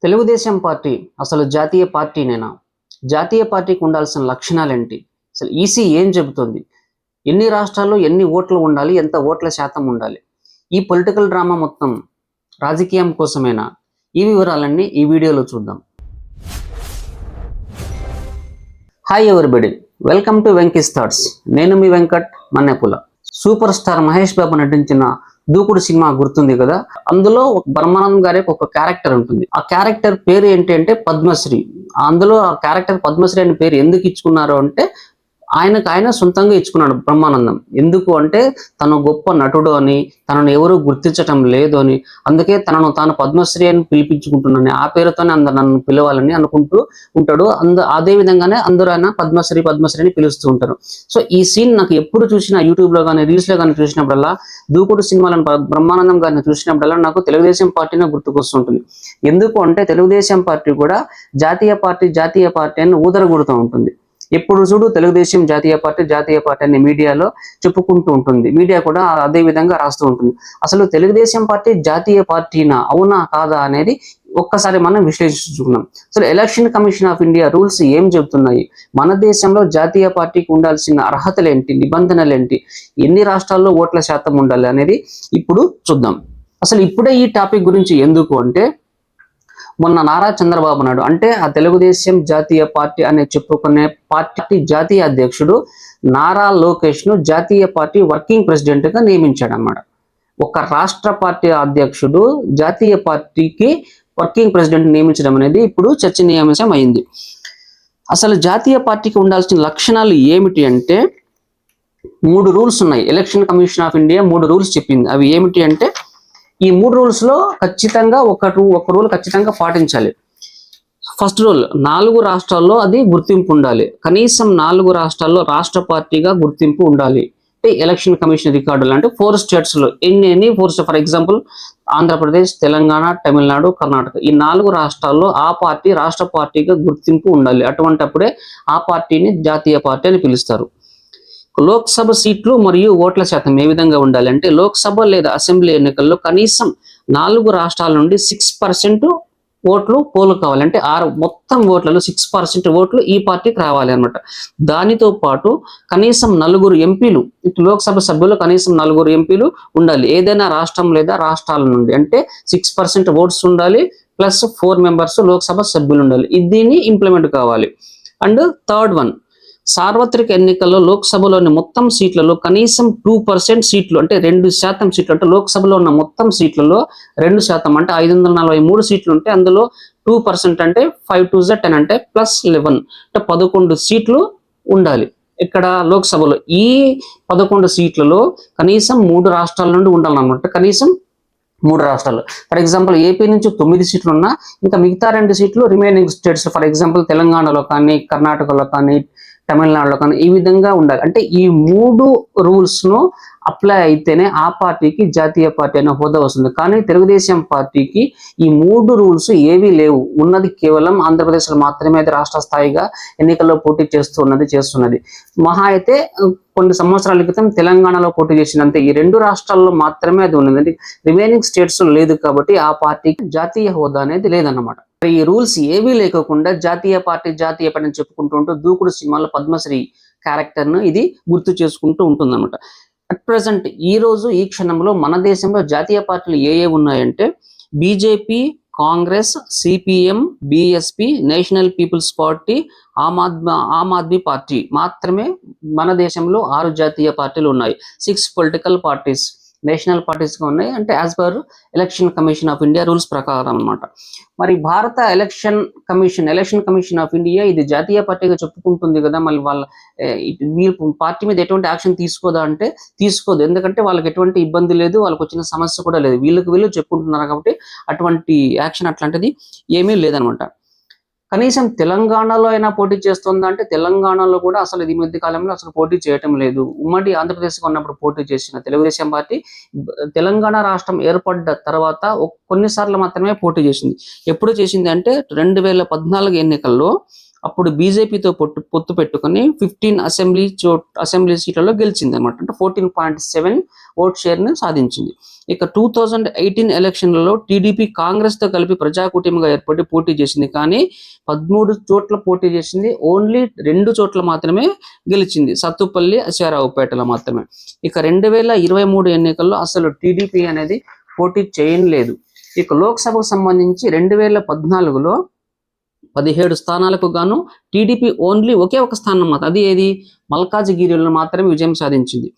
Telugu Desam party అసలు జాతీయ పార్టీనేనా? జాతీయ పార్టీకి ఉండాల్సిన లక్షణాలేంటి? అసలు ఈసీ ఏం చెబుతుంది? ఎన్ని రాష్ట్రాల్లో ఎన్ని ఓట్లు ఉండాలి? ఎంత ఓట్ల శాతం ఉండాలి? ఈ పొలిటికల్ డ్రామా మొత్తం రాజకీయం కోసమేనా? ఈ వివరాలన్నీ ఈ వీడియోలో చూద్దాం. Hi everybody, welcome to Venky's thoughts. నేను మీ వెంకట్ మన్నెపుల. సూపర్ స్టార్ మహేష్ బాబు నటించిన దూకుడు సినిమా గుర్తుంది కదా. అందులో బ్రహ్మానందం గారికి ఒక క్యారెక్టర్ ఉంటుంది. ఆ క్యారెక్టర్ పేరు ఏంటి అంటే పద్మశ్రీ. అందులో ఆ క్యారెక్టర్ పద్మశ్రీ అనే పేరు ఎందుకు ఇచ్చుకున్నారు అంటే ఆయన సొంతంగా ఇచ్చుకున్నాడు బ్రహ్మానందం. ఎందుకు అంటే తను గొప్ప నటుడు అని, తనను ఎవరు గుర్తించటం లేదు అని, అందుకే తనను తాను పద్మశ్రీ అని పిలిపించుకుంటున్నాను, ఆ పేరుతోనే అందరు నన్ను పిలవాలని అనుకుంటూ ఉంటాడు. అదే విధంగానే అందరూ ఆయన పద్మశ్రీ పద్మశ్రీ అని పిలుస్తూ ఉంటారు. సో ఈ సీన్ నాకు ఎప్పుడు చూసినా, యూట్యూబ్ లో కానీ రీల్స్ లో కానీ చూసినప్పుడల్లా, దూకుడు సినిమాలను బ్రహ్మానందం గారిని చూసినప్పుడల్లా నాకు తెలుగుదేశం పార్టీనే గుర్తుకొస్తుంటుంది. ఎందుకు అంటే తెలుగుదేశం పార్టీ కూడా జాతీయ పార్టీ అని ఊదరగొడుతూ ఉంటుంది. ఎప్పుడు చూడు తెలుగుదేశం జాతీయ పార్టీ అని మీడియాలో చెప్పుకుంటూ ఉంటుంది. మీడియా కూడా అదే విధంగా రాస్తూ ఉంటుంది. అసలు తెలుగుదేశం పార్టీ జాతీయ పార్టీనా, అవునా కాదా అనేది ఒక్కసారి మనం విశ్లేషించుకున్నాం. అసలు election commission of India rules ఏం చెబుతున్నాయి? మన దేశంలో జాతీయ పార్టీకి ఉండాల్సిన అర్హతలు ఏంటి, నిబంధనలు ఏంటి, ఎన్ని రాష్ట్రాల్లో ఓట్ల శాతం ఉండాలి అనేది ఇప్పుడు చూద్దాం. అసలు ఇప్పుడే ఈ టాపిక్ గురించి ఎందుకు అంటే, మొన్న నారా చంద్రబాబు నాయుడు అంటే ఆ తెలుగుదేశం జాతీయ పార్టీ అనే చెప్పుకునే పార్టీ జాతీయ అధ్యక్షుడు నారా లోకేష్ ను జాతీయ పార్టీ వర్కింగ్ ప్రెసిడెంట్ గా నియమించాడు అన్నమాట. ఒక రాష్ట్ర పార్టీ అధ్యక్షుడు జాతీయ పార్టీకి వర్కింగ్ ప్రెసిడెంట్ నియమించడం అనేది ఇప్పుడు చర్చనీయాంశం అయింది. అసలు జాతీయ పార్టీకి ఉండాల్సిన లక్షణాలు ఏమిటి అంటే 3 రూల్స్ ఉన్నాయి. Election commission of India 3 rules చెప్పింది. అవి ఏమిటి అంటే, ఈ 3 రూల్స్ లో ఖచ్చితంగా ఒక రూల్ ఖచ్చితంగా పాటించాలి. ఫస్ట్ రూల్, 4 రాష్ట్రాల్లో అది గుర్తింపు ఉండాలి. కనీసం 4 రాష్ట్రాల్లో రాష్ట్ర పార్టీగా గుర్తింపు ఉండాలి. అంటే ఎలక్షన్ కమిషన్ రికార్డులు అంటే 4 స్టేట్స్ లో ఎన్ని 4, ఫర్ ఎగ్జాంపుల్ ఆంధ్రప్రదేశ్, తెలంగాణ, తమిళనాడు, కర్ణాటక, ఈ 4 రాష్ట్రాల్లో ఆ పార్టీ రాష్ట్ర పార్టీగా గుర్తింపు ఉండాలి. అటువంటప్పుడే ఆ పార్టీని జాతీయ పార్టీ అని పిలుస్తారు. లోక్సభ సీట్లు మరియు ఓట్ల శాతం ఏ విధంగా ఉండాలి అంటే, లోక్సభ లేదా అసెంబ్లీ ఎన్నికల్లో కనీసం 4 రాష్ట్రాల నుండి 6% ఓట్లు పోలు కావాలి. అంటే మొత్తం ఓట్లలో 6% ఓట్లు ఈ పార్టీకి రావాలి అనమాట. దానితో పాటు కనీసం 4 ఎంపీలు, లోక్సభ సభ్యులు కనీసం 4 ఎంపీలు ఉండాలి ఏదైనా రాష్ట్రం లేదా రాష్ట్రాల నుండి. అంటే 6% ఓట్స్ ఉండాలి, ప్లస్ 4 మెంబర్స్ లోక్సభ సభ్యులు ఉండాలి. దీన్ని ఇంప్లిమెంట్ కావాలి. అండ్ థర్డ్ వన్, సార్వత్రిక ఎన్నికల్లో లోక్సభలోని మొత్తం సీట్లలో కనీసం 2% సీట్లు అంటే 2% సీట్లు, అంటే లోక్సభలో ఉన్న మొత్తం సీట్లలో 2% అంటే 543 సీట్లు ఉంటే అందులో 2% అంటే 5 to 10 అంటే ప్లస్ 11 అంటే 11 సీట్లు ఉండాలి. ఇక్కడ లోక్సభలో ఈ 11 సీట్లలో కనీసం 3 రాష్ట్రాల నుండి ఉండాలన్నమాట. కనీసం 3 రాష్ట్రాలు. ఫర్ ఎగ్జాంపుల్ ఏపీ నుంచి 9 సీట్లు ఉన్నా ఇంకా మిగతా 2 సీట్లు రిమైనింగ్ స్టేట్స్, ఫర్ ఎగ్జాంపుల్ తెలంగాణలో కానీ, కర్ణాటకలో కానీ, తమిళనాడులో కానీ ఈ విధంగా ఉండాలి. అంటే ఈ 3 రూల్స్ ను అప్లై అయితేనే ఆ పార్టీకి జాతీయ పార్టీ అనే హోదా వస్తుంది. కానీ తెలుగుదేశం పార్టీకి ఈ 3 రూల్స్ ఏవీ లేవు. ఉన్నది కేవలం ఆంధ్రప్రదేశ్లో మాత్రమే అది రాష్ట్ర స్థాయిగా ఎన్నికల్లో పోటీ చేస్తున్నది. మహా అయితే కొన్ని సంవత్సరాల క్రితం తెలంగాణలో పోటీ చేసినంత ఈ 2 రాష్ట్రాల్లో మాత్రమే అది ఉన్నది. అంటే రిమైనింగ్ స్టేట్స్ లేదు కాబట్టి ఆ పార్టీకి జాతీయ హోదా అనేది లేదన్నమాట. ఈ రూల్స్ ఏవీ లేకుండా జాతీయ పార్టీ అని చెప్పుకుంటూ దూకుడు సినిమాలో పద్మశ్రీ క్యారెక్టర్ ను ఇది గుర్తు చేసుకుంటూ ఉంటుందన్నమాట. అట్ ప్రెసెంట్ ఈ రోజు ఈ క్షణంలో మన దేశంలో జాతీయ పార్టీలు ఏ ఉన్నాయంటే, BJP, Congress, CPM, BSP, National People's Party, Aam Aadmi Party మాత్రమే మన దేశంలో 6 జాతీయ పార్టీలు ఉన్నాయి. 6 పొలిటికల్ పార్టీస్ నేషనల్ పార్టీస్ గా ఉన్నాయి. అంటే as per election commission of India rules ప్రకారం అనమాట. మరి భారత ఎలక్షన్ కమిషన్ ఆఫ్ ఇండియా ఇది జాతీయ పార్టీగా చెప్పుకుంటుంది కదా, మళ్ళీ వీళ్ళ పార్టీ మీద ఎటువంటి యాక్షన్ తీసుకోదా అంటే తీసుకోదు. ఎందుకంటే వాళ్ళకి ఎటువంటి ఇబ్బంది లేదు, వాళ్ళకి వచ్చిన సమస్య కూడా లేదు. వీళ్ళు చెప్పుకుంటున్నారు కాబట్టి అటువంటి యాక్షన్ అట్లాంటిది ఏమీ లేదనమాట. కనీసం తెలంగాణలో అయినా పోటీ చేస్తుందా అంటే తెలంగాణలో కూడా అసలు ఈ మధ్య కాలంలో అసలు పోటీ చేయటం లేదు. ఉమ్మడి ఆంధ్రప్రదేశ్గా ఉన్నప్పుడు పోటీ చేసిన తెలుగుదేశం పార్టీ తెలంగాణ రాష్ట్రం ఏర్పడ్డ తర్వాత కొన్నిసార్లు మాత్రమే పోటీ చేసింది. ఎప్పుడు చేసింది అంటే 2014 ఎన్నికల్లో అప్పుడు బీజేపీతో పొత్తు పెట్టుకుని 15 అసెంబ్లీ సీట్లలో గెలిచింది అనమాట. అంటే 14.7 ఓట్ షేర్ని సాధించింది. ఇక 2018 ఎలక్షన్లలో టీడీపీ కాంగ్రెస్తో కలిపి ప్రజాకూటమిగా ఏర్పడి పోటీ చేసింది. కానీ 13 చోట్ల పోటీ చేసింది, ఓన్లీ 2 చోట్ల మాత్రమే గెలిచింది, సత్తుపల్లి, అశ్వారావుపేటలో మాత్రమే. ఇక 2023 ఎన్నికల్లో అసలు టీడీపీ అనేది పోటీ చేయలేదు. ఇక లోక్సభకు సంబంధించి 2014లో 17 స్థానాలకు గాను టీడీపీ ఓన్లీ ఒకే ఒక స్థానం మాత్రం, అది ఏది, మల్కాజిగిరిలో మాత్రమే విజయం సాధించింది.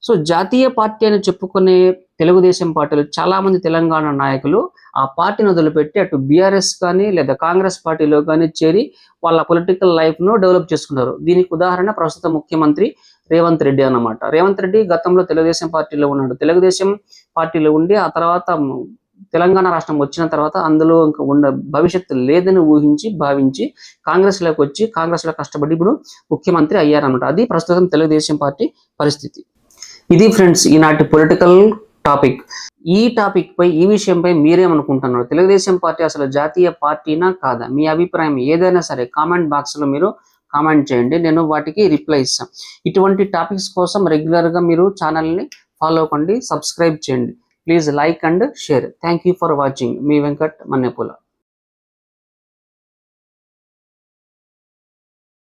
సో జాతీయ పార్టీ అని చెప్పుకునే తెలుగుదేశం పార్టీలో చాలా మంది తెలంగాణ నాయకులు ఆ పార్టీని వదిలిపెట్టి అటు బీఆర్ఎస్ కానీ లేదా కాంగ్రెస్ పార్టీలో కానీ చేరి వాళ్ళ పొలిటికల్ లైఫ్ను డెవలప్ చేసుకున్నారు. దీనికి ఉదాహరణ ప్రస్తుత ముఖ్యమంత్రి రేవంత్ రెడ్డి అన్నమాట. రేవంత్ రెడ్డి గతంలో తెలుగుదేశం పార్టీలో ఉన్నాడు. తెలుగుదేశం పార్టీలో ఉండి ఆ తర్వాత తెలంగాణ రాష్ట్రం వచ్చిన తర్వాత అందులో ఇంకా భవిష్యత్తు లేదని భావించి కాంగ్రెస్లోకి వచ్చి కాంగ్రెస్లో కష్టపడి ఇప్పుడు ముఖ్యమంత్రి అయ్యారన్నమాట. అది ప్రస్తుతం తెలుగుదేశం పార్టీ పరిస్థితి. ఇది ఫ్రెండ్స్ ఈనాటి పొలిటికల్ టాపిక్. ఈ విషయంపై మీరేమనుకుంటున్నారు? తెలుగుదేశం పార్టీ అసలు జాతీయ పార్టీనా కాదా? మీ అభిప్రాయం ఏదైనా సరే కామెంట్ బాక్స్లో మీరు కామెంట్ చేయండి, నేను వాటికి రిప్లై ఇస్తాను. ఇటువంటి టాపిక్స్ కోసం రెగ్యులర్గా మీరు ఛానల్ని ఫాలో కండి, సబ్స్క్రైబ్ చేయండి. Please like and share. Thank you for watching. మీ వెంకట్ మన్నెపుల.